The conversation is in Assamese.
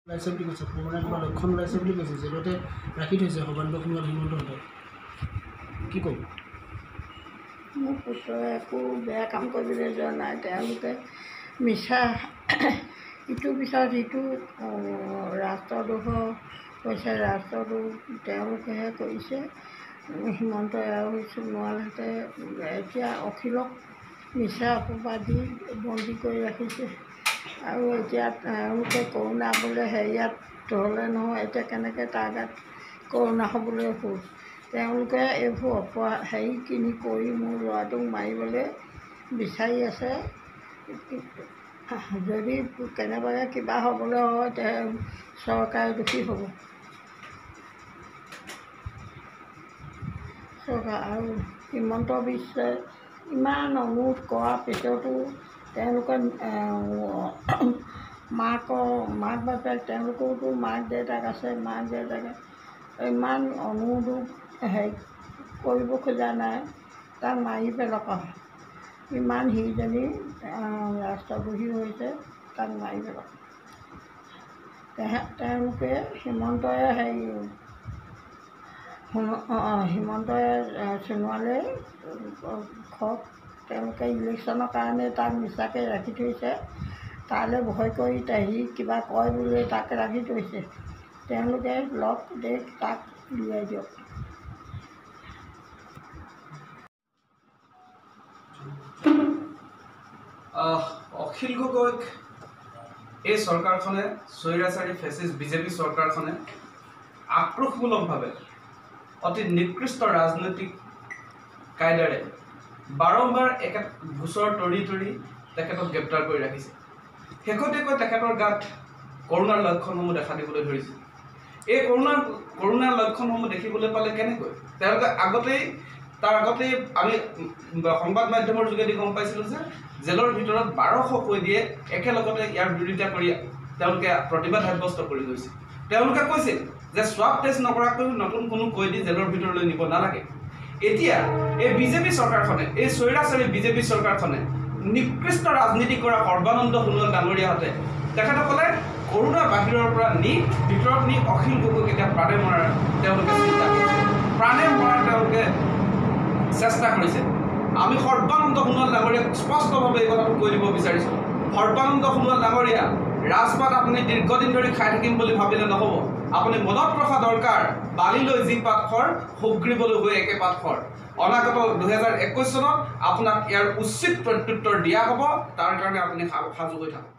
ওলাইছে বুলি কৈছে, মানে কিবা লক্ষণ ওলাইছে বুলি কৈছে, জেলতে ৰাখি থৈছে সৰ্বানন্দ সোণোৱাল হিমন্তহঁতক। কি ক'ব? মোৰ পুত্ৰই একো বেয়া কাম কৰিবলৈ যোৱা নাই। তেওঁলোকে মিছা ইটোৰ পিছত সিটো ৰাষ্ট্ৰদ্ৰোহ কৈছে, ৰাষ্ট্ৰদ্ৰোহ তেওঁলোকেহে কৰিছে। হিমন্তই আৰু সোণোৱালহঁতে এতিয়া অখিলক মিছা অপবাদ দি বন্দী কৰি ৰাখিছে। আৰু এতিয়া তেওঁলোকে কৰোণা বোলে হেৰিয়াত হ'লে নহয়, এতিয়া কেনেকৈ তাৰ গাত কৰোণা হ'বলৈ হ'ল। তেওঁলোকে এইবোৰ হেৰি কিনি কৰি মোৰ ল'ৰাটোক মাৰিবলৈ বিচাৰি আছে। যদি কেনেবাকৈ কিবা হ'বলৈ হয় চৰকাৰে দোষী হ'ব। চৰকাৰ আৰু হিমন্ত বিশ্বই ইমান অনুৰোধ কৰাৰ পিছতো তেওঁলোকে মাক বাপেক তেওঁলোকৰতো মাক দেউতাক আছে, মাক দেউতাকে ইমান অনুৰোধো হেৰি কৰিব খোজা নাই, তাক মাৰি পেলাওক। ইমান সিজনী ৰাষ্ট্ৰদ্ৰোহী হৈছে, তাক মাৰি পেলাওক। তেওঁলোকে হিমন্তই সোণোৱালে তেওঁলোকে ইলেকশ্যনৰ কাৰণে তাক মিছাকৈ ৰাখি থৈছে। তালৈ ভয় কৰি সি কিবা কয় বুলি তাক ৰাখি থৈছে। তেওঁলোকে লগ দেখ তাক উলিয়াই দিয়ক। অখিল গগৈক এই চৰকাৰখনে স্বৈৰাচাৰী ফেচিষ্ট বিজেপি চৰকাৰখনে আক্ৰোশমূলকভাৱে অতি নিকৃষ্ট ৰাজনৈতিক কায়দাৰে বাৰম্বাৰ গোচৰ তৰি তেখেতক গ্ৰেপ্তাৰ কৰি ৰাখিছে। শেহতীয়াকৈ তেখেতৰ গাত কৰোণাৰ লক্ষণসমূহ দেখা দিবলৈ ধৰিছে। এই কৰোণাৰ লক্ষণসমূহ দেখিবলৈ পালে কেনেকৈ? তেওঁলোকে তাৰ আগতেই আমি সংবাদ মাধ্যমৰ যোগেদি গম পাইছিলোঁ যে জেলৰ ভিতৰত 1200 কৈদীয়ে একেলগতে ইয়াৰ বিৰোধিতা কৰি তেওঁলোকে প্ৰতিবাদ সাব্যস্ত কৰি গৈছে। তেওঁলোকে কৈছিল যে স্বাব টেষ্ট নকৰাকৈ নতুন কোনো কৈদী জেলৰ ভিতৰলৈ নিব নালাগে। এতিয়া এই বিজেপি চৰকাৰখনে, এই স্বৈৰাচাৰী বিজেপি চৰকাৰখনে নিকৃষ্ট ৰাজনীতি কৰা সৰ্বানন্দ সোণোৱাল ডাঙৰীয়াহঁতে তেখেতসকলে কৰোণা বাহিৰৰ পৰা ভিতৰত নি অখিল গগৈক এতিয়া প্ৰাণে মৰাৰ তেওঁলোকে চিন্তা কৰিছে, প্ৰাণে মৰাৰ তেওঁলোকে চেষ্টা কৰিছে। আমি সৰ্বানন্দ সোণোৱাল ডাঙৰীয়াক স্পষ্টভাৱে এই কথাটো কৈ দিব বিচাৰিছোঁ। সৰ্বানন্দ সোণোৱাল ডাঙৰীয়া, ৰাজপাত আপুনি দীৰ্ঘদিন ধৰি খাই থাকিম বুলি ভাবিলে নহ'ব। আপুনি মনত ৰখা দৰকাৰ, বালিলৈ যি পাত খৰ সুগ্ৰীবলৈ হৈ একে পাত খৰ। অনাগত 2021 চনত আপোনাক ইয়াৰ উচিত প্ৰত্যুত্তৰ দিয়া হ'ব। তাৰ কাৰণে আপুনি সাজু হৈ থাকক।